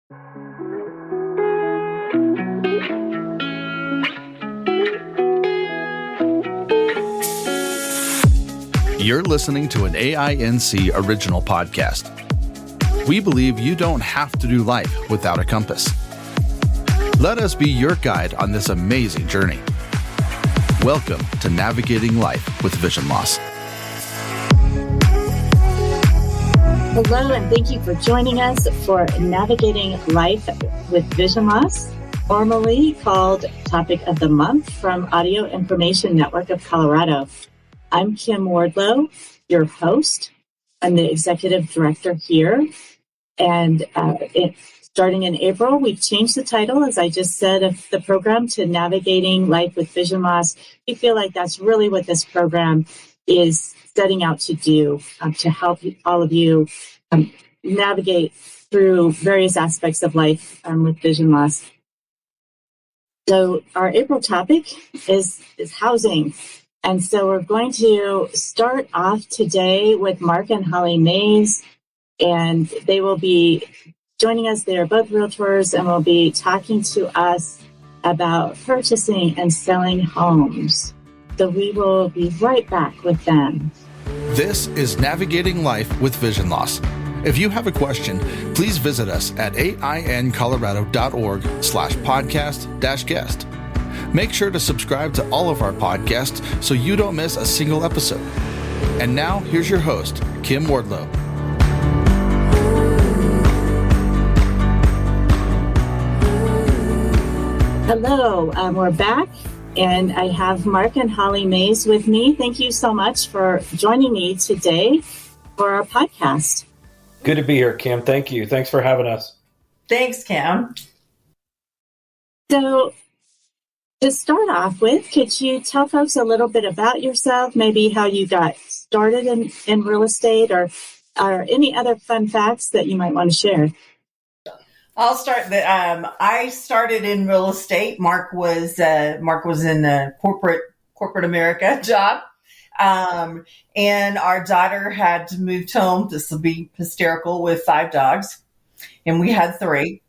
You're listening to an AINC original podcast. We believe you don't have to do life without a compass. Let us be your guide on this amazing journey. Welcome to Navigating Life with Vision Loss. Hello, and thank you for joining us for Navigating Life with Vision Loss, formerly called Topic of the Month from Audio Information Network of Colorado. I'm Kim Wardlow, your host. I'm the executive director here. And starting in April, we've changed the title, as I just said, of the program to Navigating Life with Vision Loss. We feel like that's really what this program is setting out to do, to help all of you navigate through various aspects of life with vision loss. So our April topic is housing. And so we're going to start off today with Mark and Holly Mais, and they will be joining us. They are both realtors and will be talking to us about purchasing and selling homes. So we will be right back with them. This is Navigating Life with Vision Loss. If you have a question, please visit us at aincolorado.org/podcast-guest. Make sure to subscribe to all of our podcasts so you don't miss a single episode. And now, here's your host, Kim Wardlow. Hello, we're back, and I have Mark and Holly Mais with me. Thank you so much for joining me today for our podcast. Good to be here, Kim. Thank you. Thanks for having us. Thanks, Kim. So, to start off with, could you tell folks a little bit about yourself, maybe how you got started in real estate, or any other fun facts that you might want to share? I'll start. I started in real estate. Mark was in the corporate America job, and our daughter had moved home. This will be hysterical, with 5 dogs, and we had 3.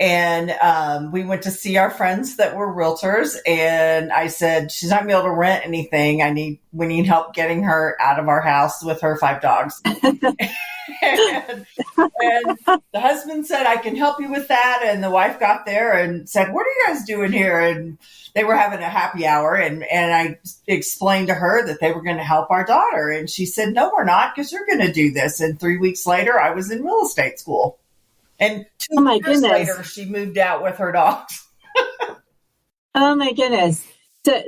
And we went to see our friends that were realtors, and I said, she's not going to be able to rent anything. We need help getting her out of our house with her 5 dogs. and the husband said, I can help you with that. And the wife got there and said, what are you guys doing here? And they were having a happy hour. And I explained to her that they were going to help our daughter. And she said, no, we're not, because you're going to do this. And 3 weeks later, I was in real estate school. And 2 years later, she moved out with her dogs. Oh, my goodness.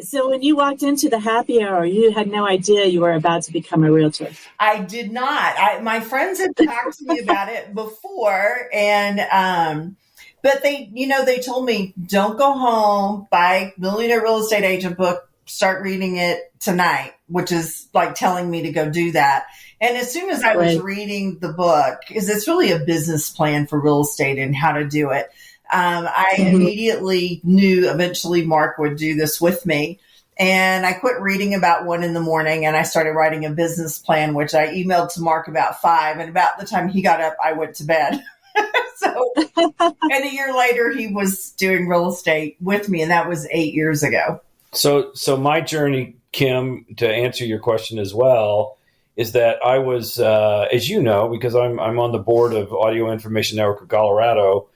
So when you walked into the happy hour, you had no idea you were about to become a realtor. I did not. My friends had talked to me about it before, and but they told me, don't go home, buy Millionaire Real Estate Agent book, start reading it tonight, which is like telling me to go do that. And as soon as I was reading the book, because it's really a business plan for real estate and how to do it, I immediately knew eventually Mark would do this with me. And I quit reading about 1 a.m. and I started writing a business plan, which I emailed to Mark about 5. And about the time he got up, I went to bed. And a year later, he was doing real estate with me. And that was 8 years ago. So my journey, Kim, to answer your question as well, is that I was, as you know, because I'm on the board of Audio Information Network of Colorado,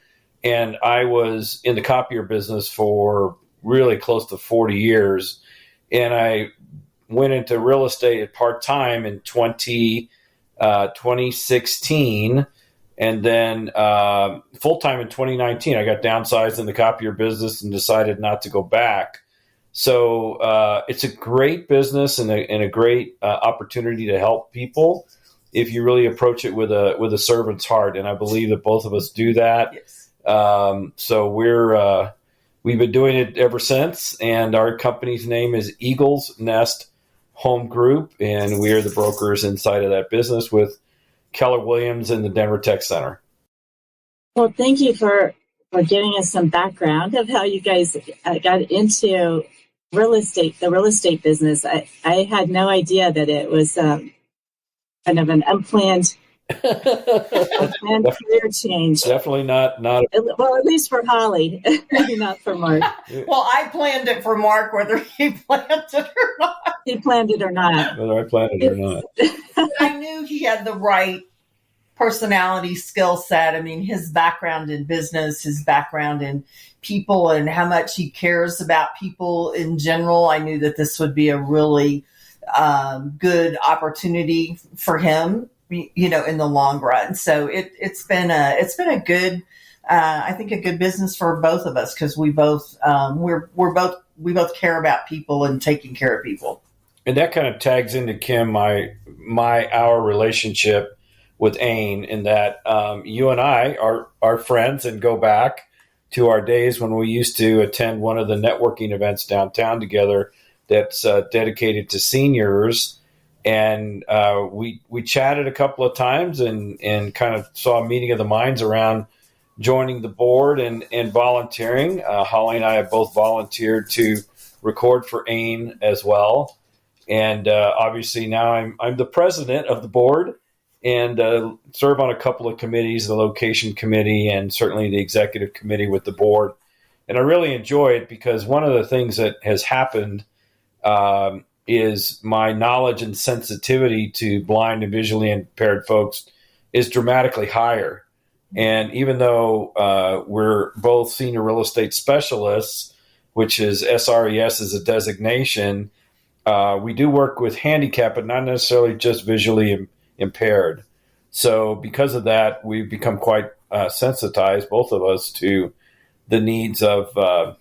and I was in the copier business for really close to 40 years. And I went into real estate part-time in 2016, and then full-time in 2019. I got downsized in the copier business and decided not to go back. So it's a great business and a great opportunity to help people if you really approach it with a servant's heart. And I believe that both of us do that. Yes. So we've been doing it ever since, and our company's name is Eagles Nest Home Group, and we are the brokers inside of that business with Keller Williams and the Denver Tech Center. Well, thank you for giving us some background of how you guys got into real estate, the real estate business. I had no idea that it was kind of an unplanned And career change. Definitely not. Well, at least for Holly, maybe not for Mark. Well, I planned it for Mark, whether he planned it or not. He planned it or not. Whether I planned it or not. I knew he had the right personality skill set. I mean, his background in business, his background in people, and how much he cares about people in general. I knew that this would be a really good opportunity for him, you know, in the long run. So it's been a good, I think a good business for both of us, because we both we both care about people and taking care of people. And that kind of tags into, Kim, our relationship with Ain, in that you and I are friends and go back to our days when we used to attend one of the networking events downtown together that's dedicated to seniors. And we chatted a couple of times and kind of saw a meeting of the minds around joining the board and volunteering. Holly and I have both volunteered to record for Ain as well. And obviously now I'm the president of the board and serve on a couple of committees, the location committee and certainly the executive committee with the board. And I really enjoy it because one of the things that has happened is my knowledge and sensitivity to blind and visually impaired folks is dramatically higher. And even though we're both senior real estate specialists, which is SRES is a designation, we do work with handicap, but not necessarily just visually impaired. So because of that, we've become quite sensitized, both of us, to the needs of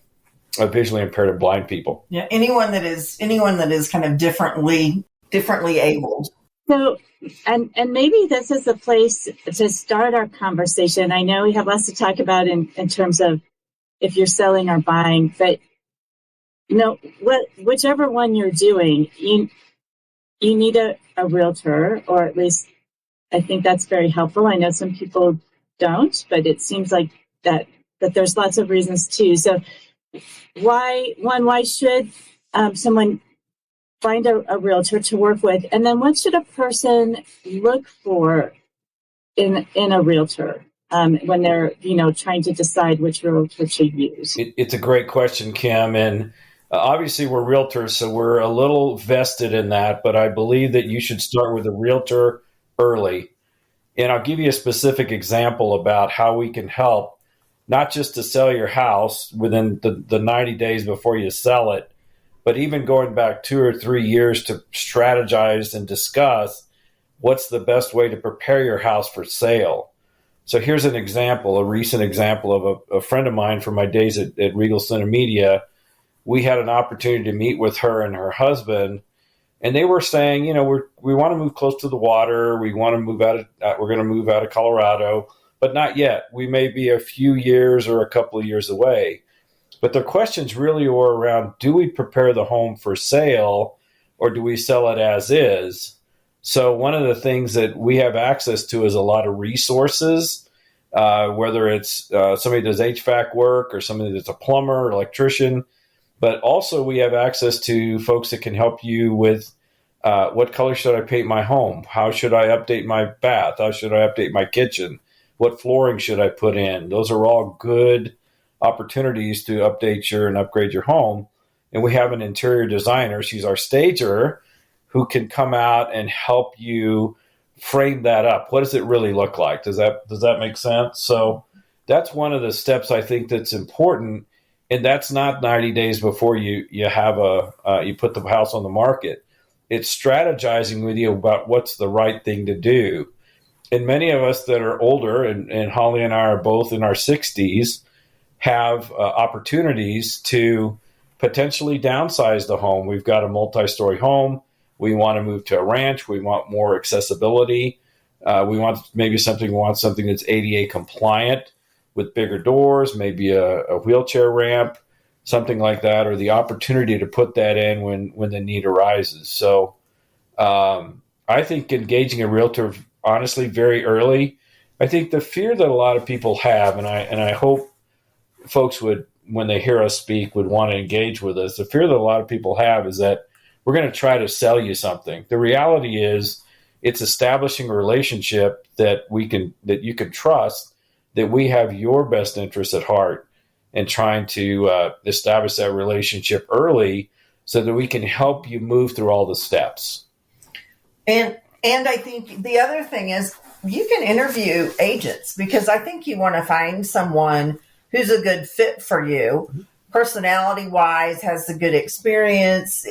visually impaired and blind people. Yeah, anyone that is kind of differently abled. So, and maybe this is a place to start our conversation. I know we have lots to talk about in terms of if you're selling or buying, but you know, whichever one you're doing, you need a realtor, or at least I think that's very helpful. I know some people don't, but it seems like that there's lots of reasons too. So why should someone find a realtor to work with? And then what should a person look for in a realtor when they're, you know, trying to decide which realtor to use? It's a great question, Kim. And obviously we're realtors, so we're a little vested in that, but I believe that you should start with a realtor early. And I'll give you a specific example about how we can help, not just to sell your house within the 90 days before you sell it, but even going back 2 or 3 years to strategize and discuss what's the best way to prepare your house for sale. So here's an example, a recent example of a friend of mine from my days at Regal Center Media. We had an opportunity to meet with her and her husband, and they were saying, you know, we want to move close to the water. We want to move we're going to move out of Colorado, but not yet. We may be a few years or a couple of years away. But their questions really were around, do we prepare the home for sale or do we sell it as is? So one of the things that we have access to is a lot of resources, whether it's somebody does HVAC work or somebody that's a plumber or electrician. But also we have access to folks that can help you with what color should I paint my home? How should I update my bath? How should I update my kitchen? What flooring should I put in? Those are all good opportunities to update and upgrade your home. And we have an interior designer. She's our stager who can come out and help you frame that up. What does it really look like? Does that make sense? So that's one of the steps I think that's important. And that's not 90 days before you have you put the house on the market. It's strategizing with you about what's the right thing to do. And many of us that are older, and Holly and I are both in our 60s, have opportunities to potentially downsize the home. We've got a multi-story home. We want to move to a ranch. We want more accessibility. We want something that's ADA compliant with bigger doors, maybe a wheelchair ramp, something like that, or the opportunity to put that in when the need arises. So I think engaging a realtor, honestly, very early. I think the fear that a lot of people have, and I hope folks would, when they hear us speak, would want to engage with us. The fear that a lot of people have is that we're going to try to sell you something. The reality is it's establishing a relationship that you can trust, that we have your best interests at heart, and trying to establish that relationship early so that we can help you move through all the steps. And I think the other thing is you can interview agents, because I think you want to find someone who's a good fit for you, personality wise, has a good experience.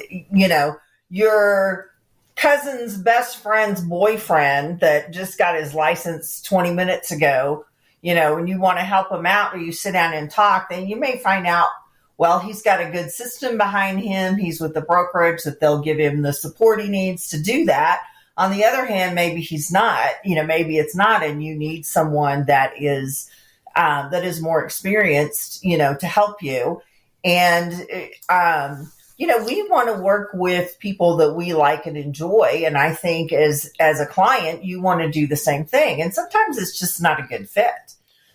Your cousin's best friend's boyfriend that just got his license 20 minutes ago, and you want to help him out, or you sit down and talk, then you may find out, well, he's got a good system behind him. He's with the brokerage that they'll give him the support he needs to do that. On the other hand, maybe he's not, maybe it's not, and you need someone that is more experienced, to help you. And, we want to work with people that we like and enjoy. And I think as a client, you want to do the same thing. And sometimes it's just not a good fit.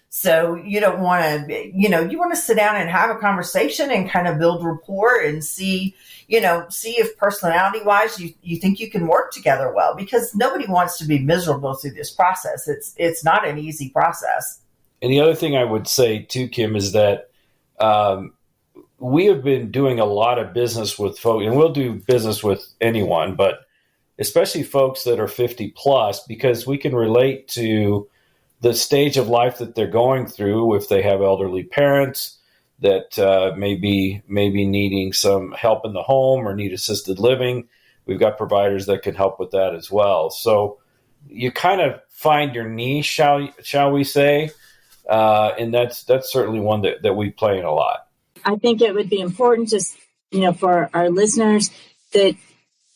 So you don't want to, you want to sit down and have a conversation and kind of build rapport and see if personality wise you think you can work together well, because nobody wants to be miserable through this process. It's not an easy process. And the other thing I would say too, Kim, is that we have been doing a lot of business with folks, and we'll do business with anyone, but especially folks that are 50 plus, because we can relate to the stage of life that they're going through. If they have elderly parents that may be needing some help in the home or need assisted living, we've got providers that can help with that as well. So you kind of find your niche, shall we say, and that's certainly one that we play in a lot. I think it would be important just, for our listeners that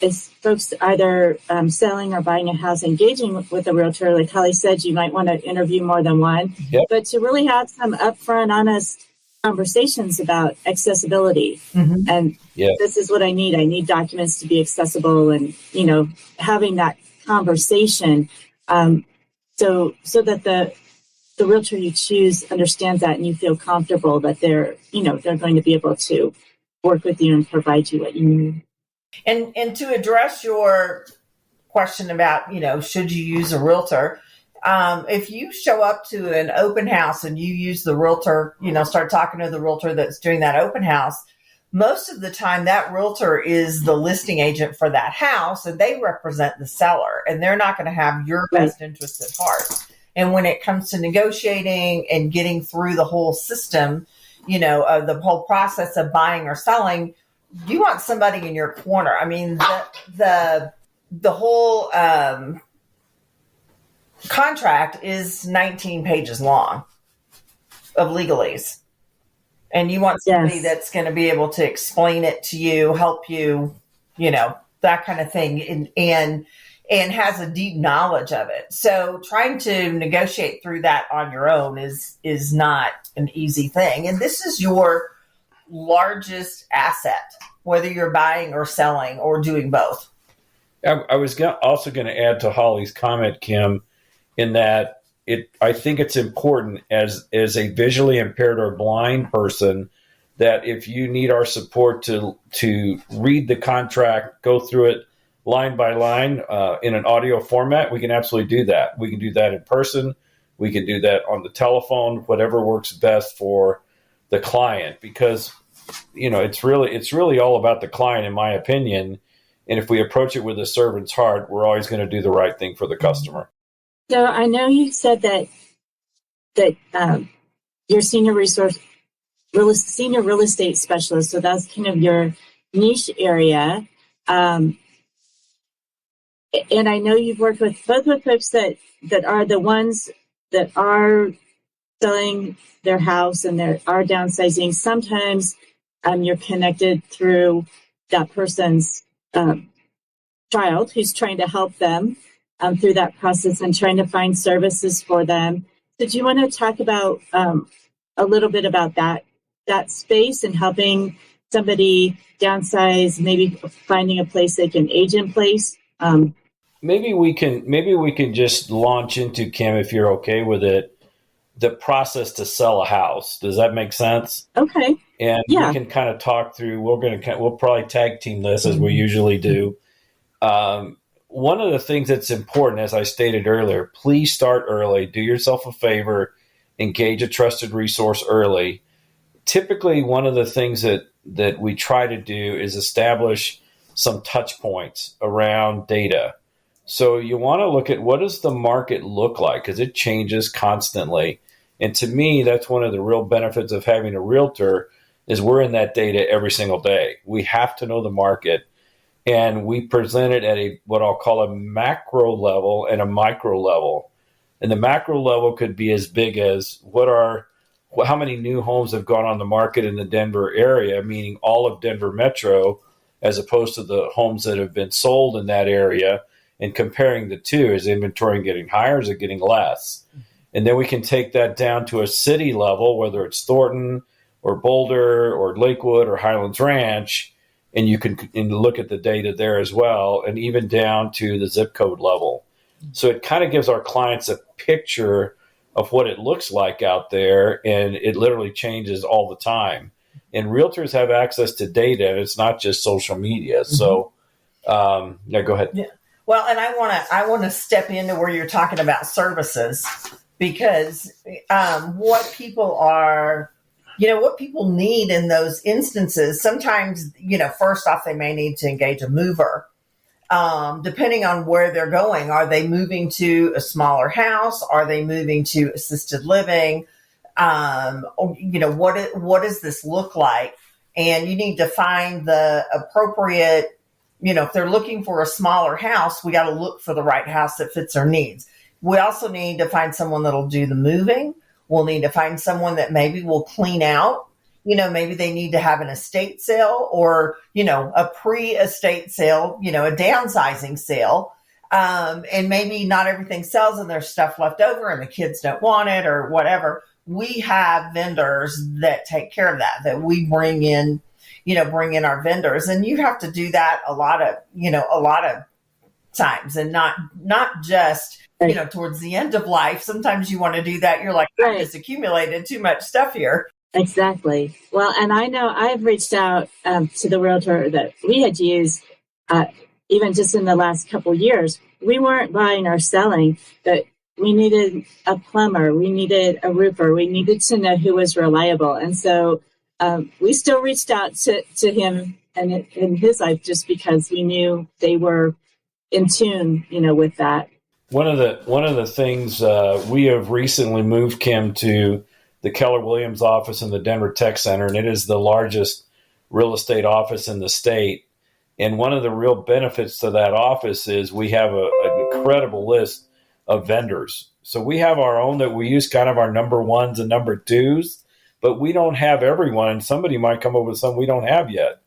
as folks either selling or buying a house, engaging with a realtor, like Holly said, you might want to interview more than one, Yep. But to really have some upfront, honest conversations about accessibility. Mm-hmm. And This is what I need. I need documents to be accessible, and, having that conversation so that the realtor you choose understands that, and you feel comfortable that they're going to be able to work with you and provide you what you need. And to address your question about, should you use a realtor? If you show up to an open house and you use the realtor, start talking to the realtor that's doing that open house, most of the time that realtor is the listing agent for that house, and they represent the seller, and they're not going to have your best interest at heart. And when it comes to negotiating and getting through the whole system, the whole process of buying or selling, you want somebody in your corner. I mean, the whole contract is 19 pages long of legalese. And you want somebody that's going to be able to explain it to you, help you, that kind of thing. And has a deep knowledge of it. So trying to negotiate through that on your own is not an easy thing. And this is your largest asset, whether you're buying or selling or doing both. I was also going to add to Holly's comment, Kim, in that I think it's important as a visually impaired or blind person that if you need our support to read the contract, go through it line by line in an audio format, we can absolutely do that. We can do that in person. We can do that on the telephone, whatever works best for the client, because it's really all about the client, in my opinion. And if we approach it with a servant's heart, we're always going to do the right thing for the customer. So I know you said that you're senior real estate specialist. So that's kind of your niche area. And I know you've worked with both with folks that are the ones that are selling their house and they are downsizing. Sometimes you're connected through that person's child who's trying to help them through that process and trying to find services for them. So do you want to talk about a little bit about that space and helping somebody downsize, maybe finding a place they can age in place? Maybe we can just launch into, Kim, if you're okay with it, the process to sell a house. Does that make sense? Okay. And we can kind of talk through. We'll probably tag team this as we usually do. one of the things that's important, as I stated earlier, please start early. Do yourself a favor. Engage a trusted resource early. Typically, one of the things that we try to do is establish some touch points around data. So you want to look at, what does the market look like? Because it changes constantly. And to me, that's one of the real benefits of having a realtor is we're in that data every single day. We have to know the market. And we present it at what I'll call a macro level and a micro level. And the macro level could be as big as how many new homes have gone on the market in the Denver area, meaning all of Denver Metro, as opposed to the homes that have been sold in that area, and comparing the two. Is inventory getting higher? Is it getting less? And then we can take that down to a city level, whether it's Thornton or Boulder or Lakewood or Highlands Ranch, and you can look at the data there as well, and even down to the zip code level. So it kind of gives our clients a picture of what it looks like out there, and it literally changes all the time. And realtors have access to data, and it's not just social media. So, go ahead. Yeah. Well, and I want to step into where you're talking about services, because what people need in those instances, sometimes, first off, they may need to engage a mover. Depending on where they're going, are they moving to a smaller house? Are they moving to assisted living? What does this look like? And you need to find the appropriate, if they're looking for a smaller house, we got to look for the right house that fits their needs. We also need to find someone that'll do the moving. We'll need to find someone that maybe will clean out. Maybe they need to have an estate sale or, a pre-estate sale, a downsizing sale. And maybe not everything sells and there's stuff left over and the kids don't want it or whatever. We have vendors that take care of that we bring in our vendors. And you have to do that a lot of times, and not just, towards the end of life. Sometimes you want to do that. You're like, I just accumulated too much stuff here. Exactly. Well, and I know I've reached out to the realtor that we had used, even just in the last couple years. We weren't buying or selling, but we needed a plumber, we needed a roofer, we needed to know who was reliable. And so we still reached out to him and in his life, just because we knew they were in tune, with that. One of the things we have recently moved, Kim, to the Keller Williams office in the Denver Tech Center, and it is the largest real estate office in the state. And one of the real benefits to that office is we have an incredible list of vendors. So we have our own that we use, kind of our number ones and number twos, but we don't have everyone, and somebody might come up with some we don't have yet.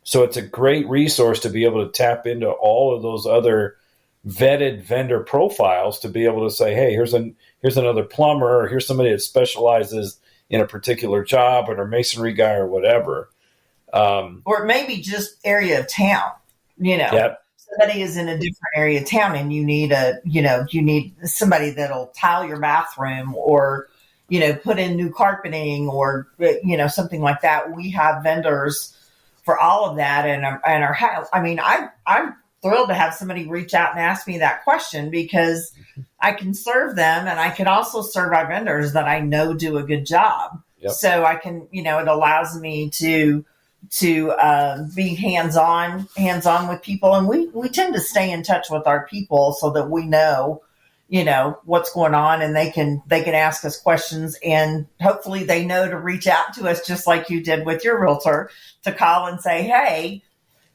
So it's a great resource to be able to tap into all of those other vetted vendor profiles to be able to say, hey, here's another plumber, or here's somebody that specializes in a particular job, or a masonry guy or whatever. Or it may be just area of town, Yep. Somebody is in a different area of town and you need somebody that'll tile your bathroom or, put in new carpeting or, something like that. We have vendors for all of that. And our house, I'm thrilled to have somebody reach out and ask me that question, because I can serve them and I can also serve our vendors that I know do a good job. Yep. So I can, it allows me to be hands-on with people. And we tend to stay in touch with our people so that we know, what's going on, and they can ask us questions, and hopefully they know to reach out to us, just like you did with your realtor, to call and say, hey,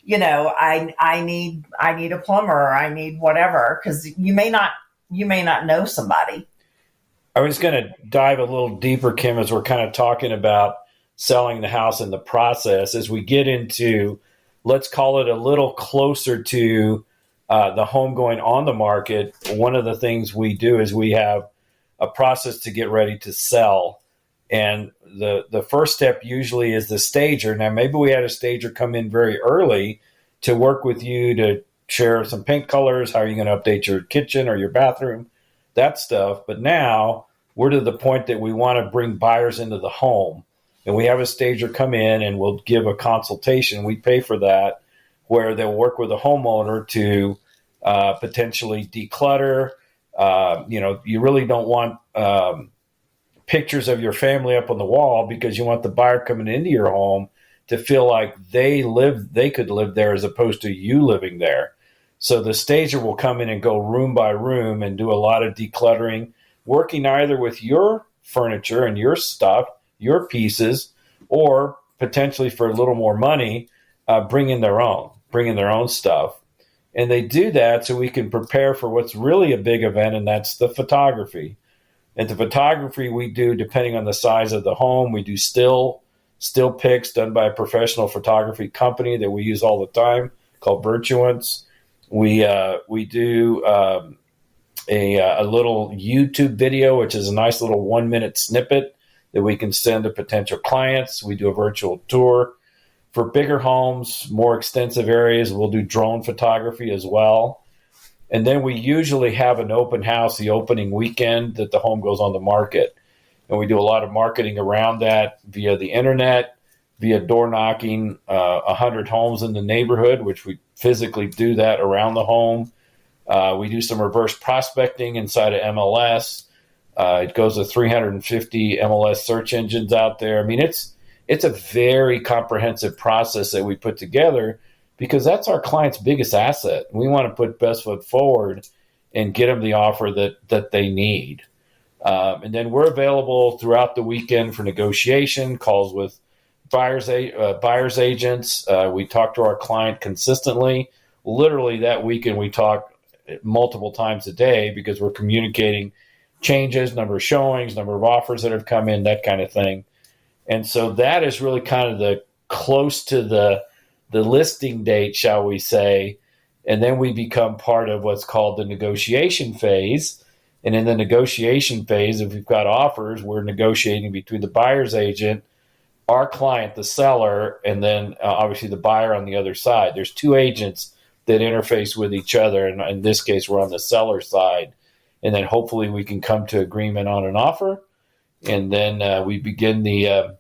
I need a plumber, or I need whatever, because you may not know somebody. I was going to dive a little deeper, Kim, as we're kind of talking about selling the house in the process. As we get into, let's call it a little closer to the home going on the market, one of the things we do is we have a process to get ready to sell. And the first step usually is the stager. Now, maybe we had a stager come in very early to work with you to share some paint colors, how are you going to update your kitchen or your bathroom, that stuff. But now we're to the point that we want to bring buyers into the home. And we have a stager come in and we'll give a consultation. We pay for that, where they'll work with a homeowner to potentially declutter. You really don't want pictures of your family up on the wall, because you want the buyer coming into your home to feel like they could live there as opposed to you living there. So the stager will come in and go room by room and do a lot of decluttering, working either with your furniture and your stuff, your pieces, or potentially for a little more money, bringing their own stuff. And they do that so we can prepare for what's really a big event, and that's the photography. And the photography we do, depending on the size of the home, we do still pics done by a professional photography company that we use all the time called Virtuance. We do a little YouTube video, which is a nice little 1-minute snippet that we can send to potential clients. We do a virtual tour. For bigger homes, more extensive areas, we'll do drone photography as well. And then we usually have an open house the opening weekend that the home goes on the market. And we do a lot of marketing around that via the internet, via door knocking, 100 homes in the neighborhood, which we physically do that around the home. We do some reverse prospecting inside of MLS. It goes to 350 MLS search engines out there. I mean, it's a very comprehensive process that we put together, because that's our client's biggest asset. We want to put best foot forward and get them the offer that they need. And then we're available throughout the weekend for negotiation, calls with buyer's agents. We talk to our client consistently. Literally that weekend we talk multiple times a day, because we're communicating changes, number of showings, number of offers that have come in, that kind of thing. And so that is really kind of the close to the listing date, shall we say. And then we become part of what's called the negotiation phase. And in the negotiation phase, if we've got offers, we're negotiating between the buyer's agent, our client, the seller, and then obviously the buyer on the other side. There's two agents that interface with each other. And in this case, we're on the seller side. And then hopefully we can come to agreement on an offer. And then we begin the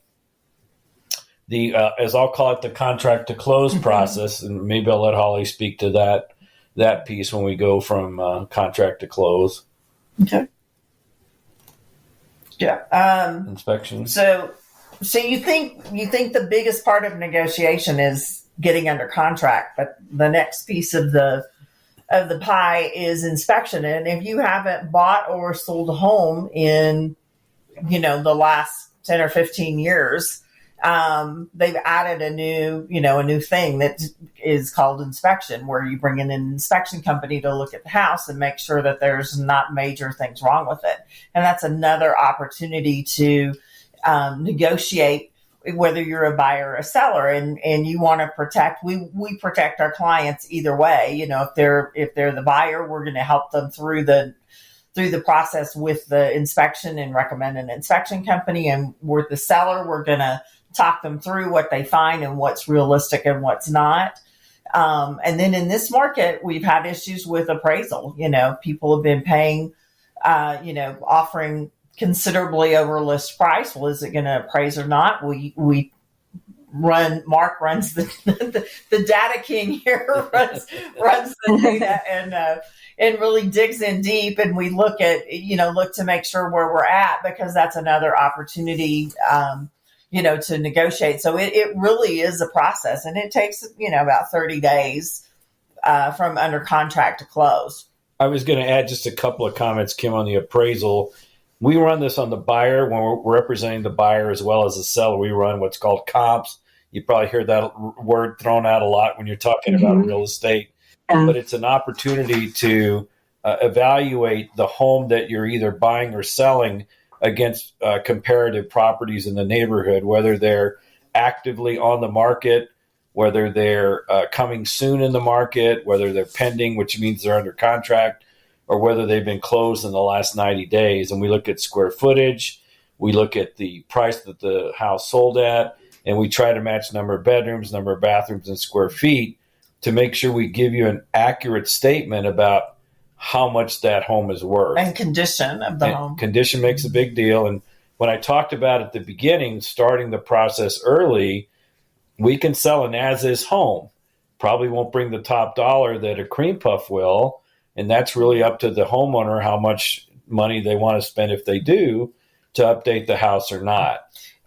as I'll call it, the contract to close process. And maybe I'll let Holly speak to that piece when we go from contract to close. Okay. Yeah. Inspection. So you think the biggest part of negotiation is getting under contract, but the next piece of the pie is inspection. And if you haven't bought or sold a home in, the last 10 or 15 years, they've added a new thing that is called inspection, where you bring in an inspection company to look at the house and make sure that there's not major things wrong with it. And that's another opportunity to negotiate, whether you're a buyer or a seller, and you want to protect. We protect our clients either way. If they're the buyer, we're going to help them through the process with the inspection and recommend an inspection company. And with the seller, we're going to talk them through what they find and what's realistic and what's not. And then in this market, we've had issues with appraisal. People have been paying, offering considerably over list price. Well, is it going to appraise or not? Mark runs the data king here, runs the data and really digs in deep. And we look to make sure where we're at, because that's another opportunity, to negotiate. So it really is a process, and it takes, about 30 days from under contract to close. I was going to add just a couple of comments, Kim, on the appraisal. We run this on the buyer when we're representing the buyer as well as the seller. We run what's called comps. You probably hear that word thrown out a lot when you're talking about real estate, but it's an opportunity to evaluate the home that you're either buying or selling against comparative properties in the neighborhood, whether they're actively on the market, whether they're coming soon in the market, whether they're pending, which means they're under contract, or whether they've been closed in the last 90 days. And we look at square footage, we look at the price that the house sold at, and we try to match number of bedrooms, number of bathrooms, and square feet to make sure we give you an accurate statement about how much that home is worth. And condition of the home. Condition makes a big deal. And when I talked about at the beginning, starting the process early, we can sell an as-is home. probably won't bring the top dollar that a cream puff will. And that's really up to the homeowner how much money they want to spend if they do to update the house or not.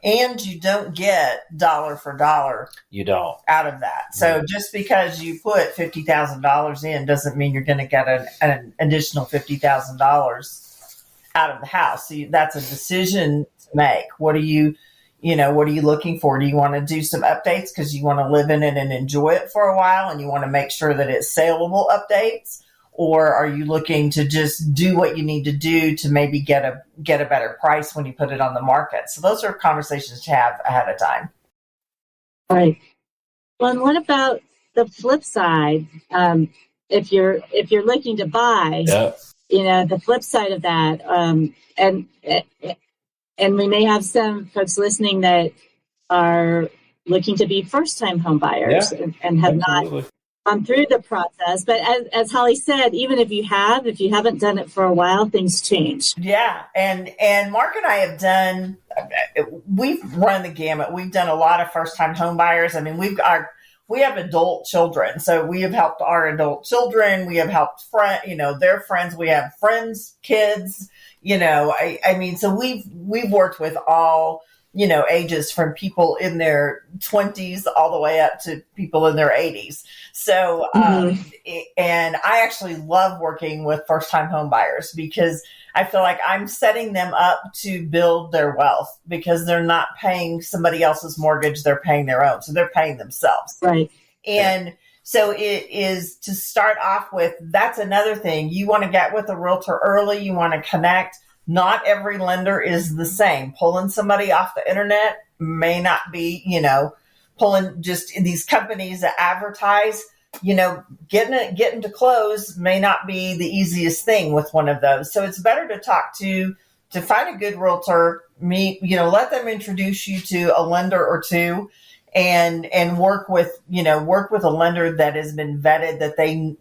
And you don't get dollar for dollar. You don't. Out of that. So just because you put $50,000 in doesn't mean you're going to get an additional $50,000 out of the house. So that's a decision to make. What are you looking for? Do you want to do some updates because you want to live in it and enjoy it for a while and you want to make sure that it's saleable updates? Or are you looking to just do what you need to do to maybe get a better price when you put it on the market? So those are conversations to have ahead of time. All right. Well, and what about the flip side? If you're looking to buy, the flip side of that, and we may have some folks listening that are looking to be first-time home buyers and have not gone through the process. But as Holly said, even if you haven't done it for a while, things change. Yeah. And Mark and I we've run the gamut. We've done a lot of first-time home buyers. I mean, we have adult children. So we have helped our adult children. We have helped their friends. We have friends, kids, so we've worked with all, ages from people in their 20s all the way up to people in their 80s. So, and I actually love working with first-time home buyers because I feel like I'm setting them up to build their wealth because they're not paying somebody else's mortgage. They're paying their own. So they're paying themselves. Right. And so it is to start off with, that's another thing. You want to get with a realtor early. You want to connect. Not every lender is the same. Pulling somebody off the internet may not be, pulling just these companies that advertise, getting to close may not be the easiest thing with one of those. So it's better to talk to find a good realtor, let them introduce you to a lender or two and work with a lender that has been vetted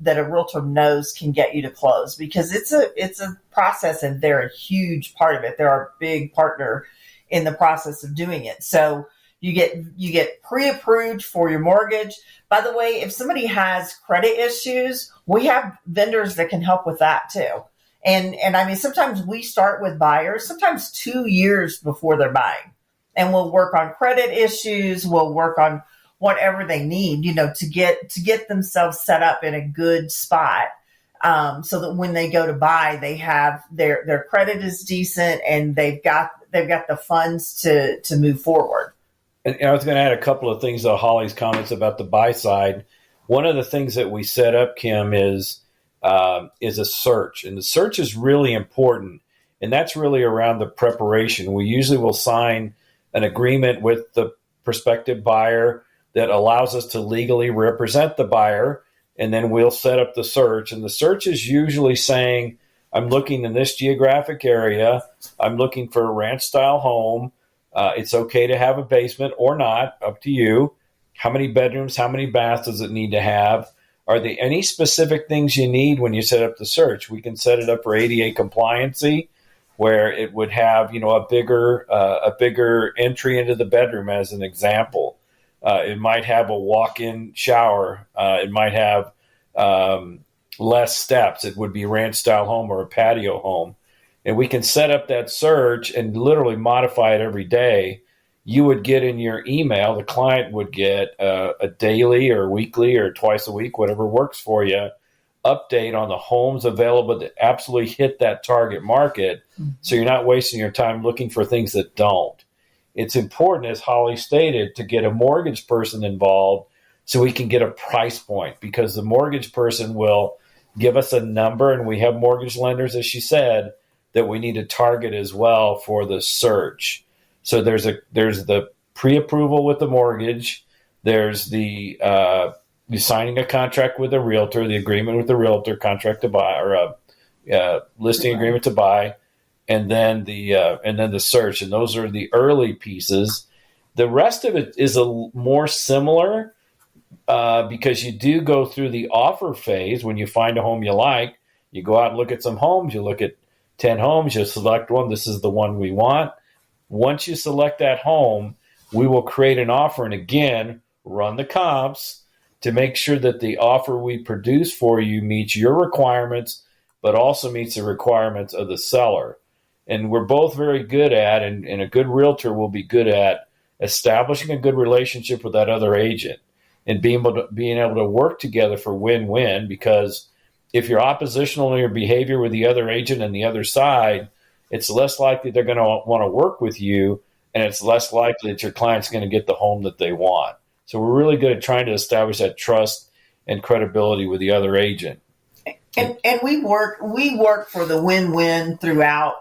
that a realtor knows can get you to close because it's a process and they're a huge part of it. They're our big partner in the process of doing it. So you get pre-approved for your mortgage. By the way, if somebody has credit issues, we have vendors that can help with that too. And I mean, sometimes we start with buyers, sometimes 2 years before they're buying. And we'll work on credit issues. We'll work on whatever they need, to get themselves set up in a good spot, so that when they go to buy, they have their credit is decent and they've got the funds to move forward. And I was going to add a couple of things to Holly's comments about the buy side. One of the things that we set up, Kim, is a search, and the search is really important, and that's really around the preparation. We usually will sign an agreement with the prospective buyer that allows us to legally represent the buyer, and then we'll set up the search. And the search is usually saying, I'm looking in this geographic area. I'm looking for a ranch-style home. It's okay to have a basement or not, up to you. How many bedrooms, how many baths does it need to have? Are there any specific things you need when you set up the search? We can set it up for ADA compliancy, where it would have, a bigger entry into the bedroom, as an example. It might have a walk-in shower. It might have less steps. It would be a ranch-style home or a patio home. And we can set up that search and literally modify it every day. You would get in your email, the client would get a daily or weekly or twice a week, whatever works for you, update on the homes available that absolutely hit that target market. So you're not wasting your time looking for things that don't. It's important, as Holly stated, to get a mortgage person involved so we can get a price point, because the mortgage person will give us a number, and we have mortgage lenders, as she said, that we need to target as well for the search. So there's the pre-approval with the mortgage. There's the signing a contract with a realtor, the agreement with the realtor, contract to buy, or a listing agreement to buy, and then the search. And those are the early pieces. The rest of it is more similar because you do go through the offer phase. When you find a home you like, you go out and look at some homes. You look at 10 homes. You select one. This is the one we want. Once you select that home, we will create an offer and, again, run the comps. to make sure that the offer we produce for you meets your requirements, but also meets the requirements of the seller. And we're both very good at, and a good realtor will be good at, establishing a good relationship with that other agent and being able to work together for win-win. Because if you're oppositional in your behavior with the other agent and the other side, it's less likely they're going to want to work with you, and it's less likely that your client's going to get the home that they want. So we're really good at trying to establish that trust and credibility with the other agent. And we work for the win-win throughout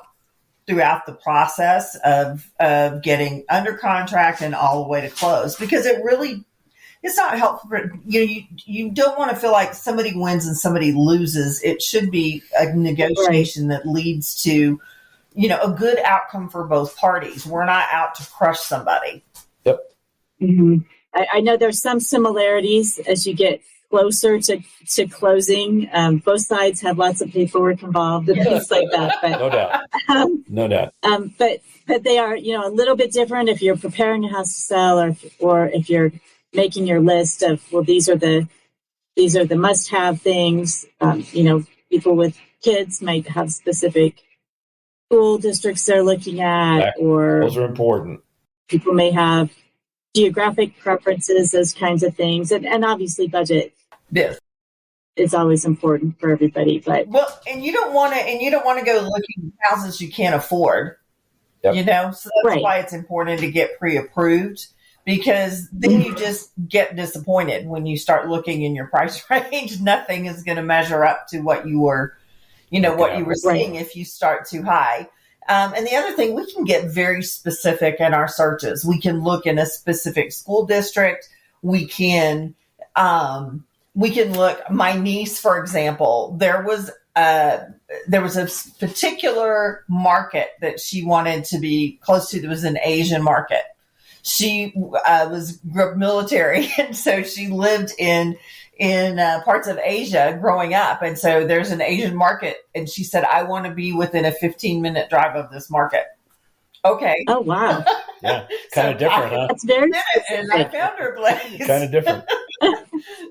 the process of getting under contract and all the way to close, because it's not helpful for you don't want to feel like somebody wins and somebody loses. It should be a negotiation that leads to a good outcome for both parties. We're not out to crush somebody. Yep. Mm-hmm. I know there's some similarities as you get closer to closing. Both sides have lots of paperwork involved and things like that. But, no doubt. But they are, a little bit different if you're preparing a house to sell, or if you're making your list of, well, these are the must-have things. People with kids might have specific school districts they're looking at, or those are important. People may have geographic preferences, those kinds of things, and obviously budget. Yes, is always important for everybody. But and you don't want to go looking at houses you can't afford. Yep. So that's why it's important to get pre-approved, because then you just get disappointed when you start looking in your price range. Nothing is going to measure up to what you were, what you were seeing if you start too high. And the other thing, we can get very specific in our searches. We can look in a specific school district. We can look. My niece, for example, there was a particular market that she wanted to be close to. There was an Asian market. She grew up military, and so she lived in parts of Asia growing up. And so there's an Asian market, and she said, I want to be within a 15-minute drive of this market. Okay. Oh, wow. Yeah. Kind of different, huh? That's very and I found her place. Kind of different.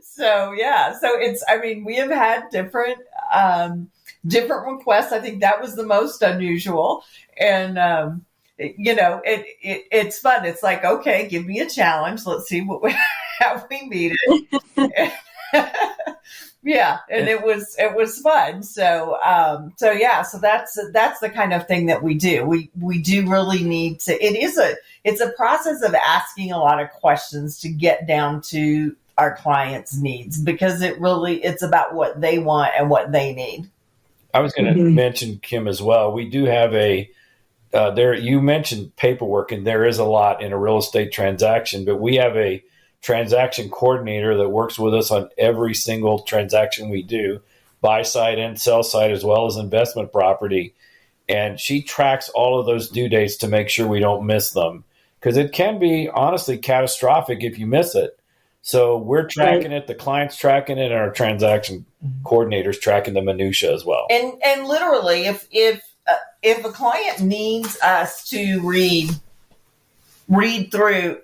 So, yeah. So we have had different requests. I think that was the most unusual. And, it's fun. It's like, okay, give me a challenge. Let's see how we meet it. Yeah, and it was fun. So that's the kind of thing that we do. We do really need to. It's a process of asking a lot of questions to get down to our clients' needs, because it's about what they want and what they need. I was going to mention, Kim, as well. We do have you mentioned paperwork, and there is a lot in a real estate transaction, but we have a transaction coordinator that works with us on every single transaction we do, buy side and sell side, as well as investment property. And she tracks all of those due dates to make sure we don't miss them, because it can be honestly catastrophic if you miss it. So we're tracking it, the client's tracking it, and our transaction coordinator's tracking the minutia as well. And literally, if a client needs us to read through,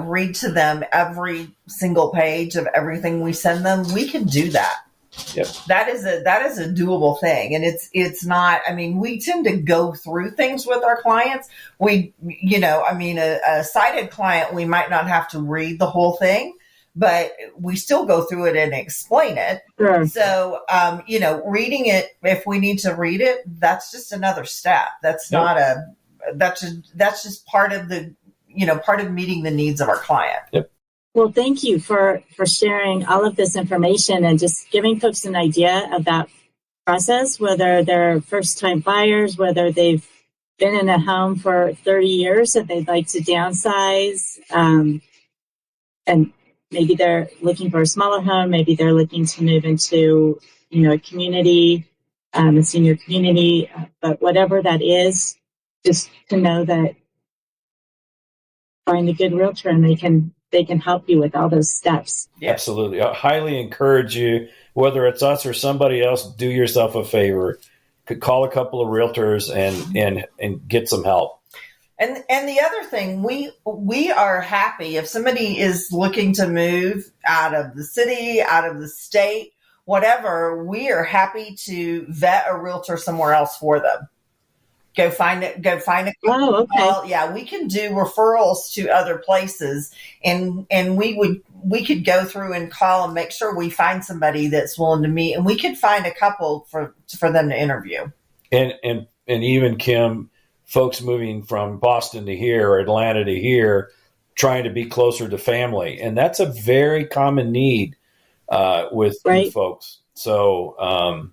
read to them every single page of everything we send them, we can do that. Yep. That is a doable thing. And it's not, we tend to go through things with our clients. A sighted client, we might not have to read the whole thing, but we still go through it and explain it. Sure. So, reading it, if we need to read it, that's just another step. That's that's just part of part of meeting the needs of our client. Yep. Well, thank you for sharing all of this information and just giving folks an idea of that process, whether they're first-time buyers, whether they've been in a home for 30 years and they'd like to downsize, and maybe they're looking for a smaller home, maybe they're looking to move into, a community, a senior community, but whatever that is, just to know that find a good realtor and they can help you with all those steps. Yeah. Absolutely. I highly encourage you, whether it's us or somebody else, do yourself a favor. Could call a couple of realtors and get some help. And the other thing, we are happy if somebody is looking to move out of the city, out of the state, whatever, we are happy to vet a realtor somewhere else for them. Go find it. Oh, okay. Well, yeah, we can do referrals to other places, and we could go through and call and make sure we find somebody that's willing to meet, and we could find a couple for them to interview. And even, Kim, folks moving from Boston to here or Atlanta to here, trying to be closer to family, and that's a very common need with folks. So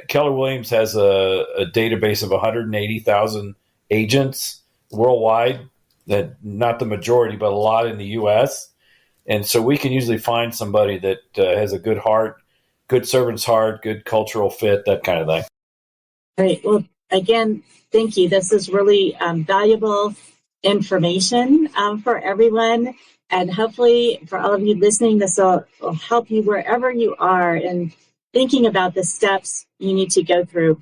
Keller Williams has a database of 180,000 agents worldwide, that not the majority, but a lot in the U.S. And so we can usually find somebody that has a good heart, good servant's heart, good cultural fit, that kind of thing. Great. Well, again, thank you. This is really valuable information for everyone. And hopefully for all of you listening, this will help you wherever you are in thinking about the steps you need to go through,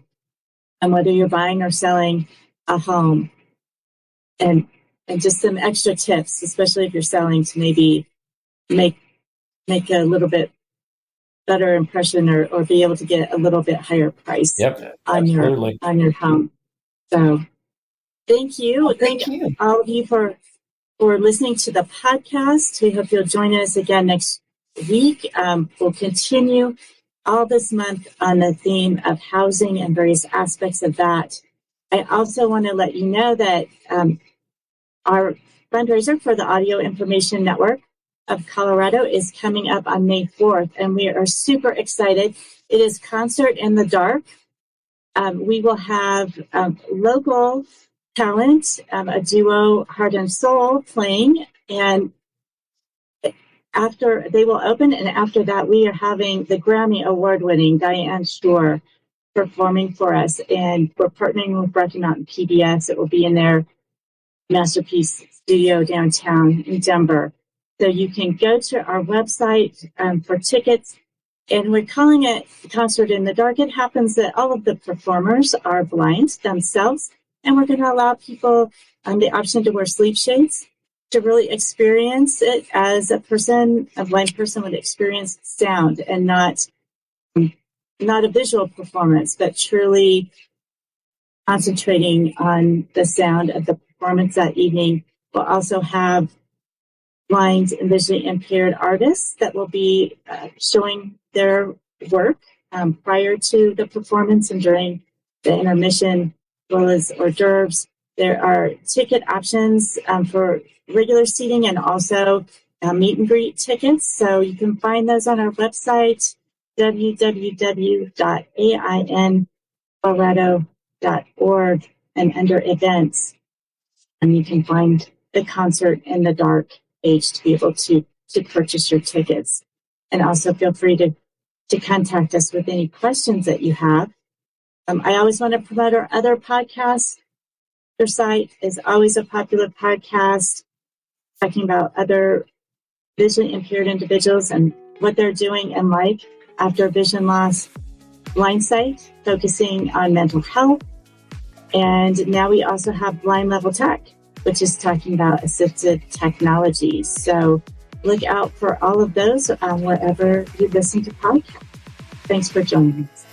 and whether you're buying or selling a home, and just some extra tips, especially if you're selling, to maybe make a little bit better impression, or be able to get a little bit higher price on your home. So thank you. Well, thank you all of you for listening to the podcast. We hope you'll join us again next week. We'll continue all this month on the theme of housing and various aspects of that. I also want to let you know that our fundraiser for the Audio Information Network of Colorado is coming up on May 4th, and we are super excited. It is Concert in the Dark. We will have local talent, a duo, Heart and Soul, playing, and after they will open, and after that, we are having the Grammy Award-winning Diane Shore performing for us, and we're partnering with Rocky Mountain PBS. It will be in their Masterpiece Studio downtown in Denver. So you can go to our website for tickets, and we're calling it Concert in the Dark. It happens that all of the performers are blind themselves, and we're going to allow people the option to wear sleep shades to really experience it as a blind person would experience sound, and not a visual performance, but truly concentrating on the sound of the performance that evening. We'll also have blind and visually impaired artists that will be showing their work prior to the performance and during the intermission, as well as hors d'oeuvres. There are ticket options for regular seating and also meet and greet tickets. So you can find those on our website, www.aincolorado.org, and under events. And you can find the Concert in the Dark page to be able to purchase your tickets. And also feel free to contact us with any questions that you have. I always want to promote our other podcasts. Their site is always a popular podcast talking about other visually impaired individuals and what they're doing in life after vision loss. Blind Sight, focusing on mental health. And now we also have Blind Level Tech, which is talking about assistive technologies. So look out for all of those wherever you listen to podcasts. Thanks for joining us.